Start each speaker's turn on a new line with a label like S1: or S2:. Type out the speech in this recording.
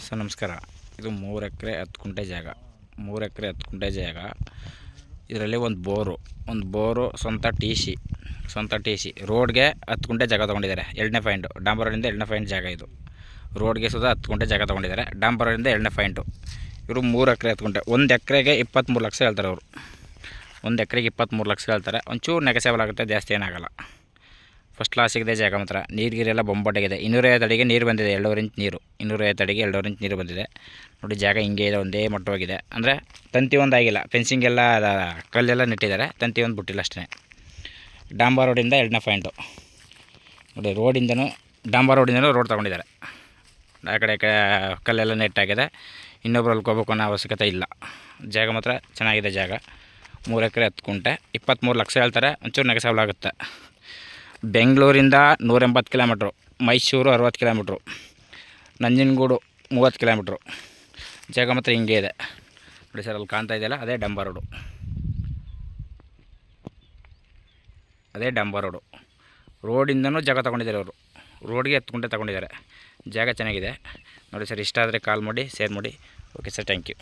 S1: Sir ನಮಸ್ಕಾರ. ಇದು 3 ಎಕರೆ 10 ಗುಂಟೆ ಜಾಗ. 3 ಎಕರೆ 10 ಗುಂಟೆ ಜಾಗ. ಇದರಲ್ಲಿ ಒಂದು ಬೋರು ಸ್ವಂತ ಟಿ ಸಿ ರೋಡ್ಗೆ 10 ಗುಂಟೆ ಜಾಗ ತೊಗೊಂಡಿದ್ದಾರೆ. 2ನೇ ಪಾಯಿಂಟು ಡಾಂಬರ್ ರೋಡಿಂದ 2ನೇ ಪಾಯಿಂಟ್ ಜಾಗ. ಇದು ರೋಡ್ಗೆ ಸುಧಾ 10 ಗುಂಟೆ ಜಾಗ ತೊಗೊಂಡಿದ್ದಾರೆ. ಡಾಂಬರ್ ರೋಡಿಂದ 2ನೇ ಪಾಯಿಂಟು. ಇವರು 3 ಎಕರೆ 10 ಗುಂಟೆ. 1 ಎಕರೆಗೆ 23 ಲಕ್ಷ ಹೇಳ್ತಾರೆ ಅವರು. 1 ಎಕರೆಗೆ 23 ಲಕ್ಷ ಹೇಳ್ತಾರೆ. ಒಂಚೂರು ನೆಗೆಸೇಬಲ್ ಆಗುತ್ತೆ, ಜಾಸ್ತಿ ಏನಾಗಲ್ಲ. ಫಸ್ಟ್ ಕ್ಲಾಸ್ ಸಿಗಿದೆ ಜಾಗ ಮಾತ್ರ. ನೀರಿಗೆಲ್ಲ ಬೊಂಬಾಟಾಗಿದೆ. 250 ಅಡಿಗೆ ನೀರು ಬಂದಿದೆ. 2.5 ಇಂಚ್ ನೀರು. 250 ಅಡಿಗೆ 2.5 ಇಂಚ್ ನೀರು ಬಂದಿದೆ ನೋಡಿ. ಜಾಗ ಹಿಂಗೆ ಇದೆ, ಒಂದೇ ಮಟ್ಟವಾಗಿದೆ. ಅಂದರೆ ತಂತಿ ಒಂದು ಆಗಿಲ್ಲ, ಫೆನ್ಸಿಂಗ್ ಎಲ್ಲ ಕಲ್ಲೆಲ್ಲ ನೆಟ್ಟಿದ್ದಾರೆ, ತಂತಿ ಒಂದು ಬಿಟ್ಟಿಲ್ಲ ಅಷ್ಟೇ. ಡಾಂಬರ್ ರೋಡಿಂದ 2ನೇ ಪಾಯಿಂಟು ನೋಡಿ. ಡಾಂಬರ್ ರೋಡಿಂದನೂ ರೋಡ್ ತೊಗೊಂಡಿದ್ದಾರೆ. ಆ ಕಡೆ ಕಲ್ಲೆಲ್ಲ ನೆಟ್ಟಾಗಿದೆ. ಇನ್ನೊಬ್ರು ಅಲ್ಕೋಬೇಕು ಅನ್ನೋ ಅವಶ್ಯಕತೆ ಇಲ್ಲ. ಜಾಗ ಮಾತ್ರ ಚೆನ್ನಾಗಿದೆ ಜಾಗ. 3 ಎಕರೆ 10 ಗುಂಟೆ. 23 ಲಕ್ಷ ಹೇಳ್ತಾರೆ. ಒಂಚೂರು ನೆಗೆಸೇಬಲ್ ಆಗುತ್ತೆ. ಬೆಂಗಳೂರಿಂದ 180 kilometre, Mysuru 60 kilometre, Nanjangud 30 kilometre. ಜಾಗ ಮಾತ್ರ ಹಿಂಗೆ ಇದೆ ನೋಡಿ ಸರ್. ಅಲ್ಲಿ ಕಾಣ್ತಾ ಇದೆಯಲ್ಲ, ಅದೇ ಡಾಂಬರ್ ರೋಡು. ರೋಡಿಂದನೂ ಜಾಗ ತೊಗೊಂಡಿದ್ದಾರೆ ಅವರು. ರೋಡ್ಗೆ 10 ಗುಂಟೆ ತೊಗೊಂಡಿದ್ದಾರೆ. ಜಾಗ ಚೆನ್ನಾಗಿದೆ ನೋಡಿ ಸರ್. ಇಷ್ಟ ಆದರೆ ಕಾಲ್ ಮಾಡಿ, ಶೇರ್ ಮಾಡಿ. Okay sir, thank you.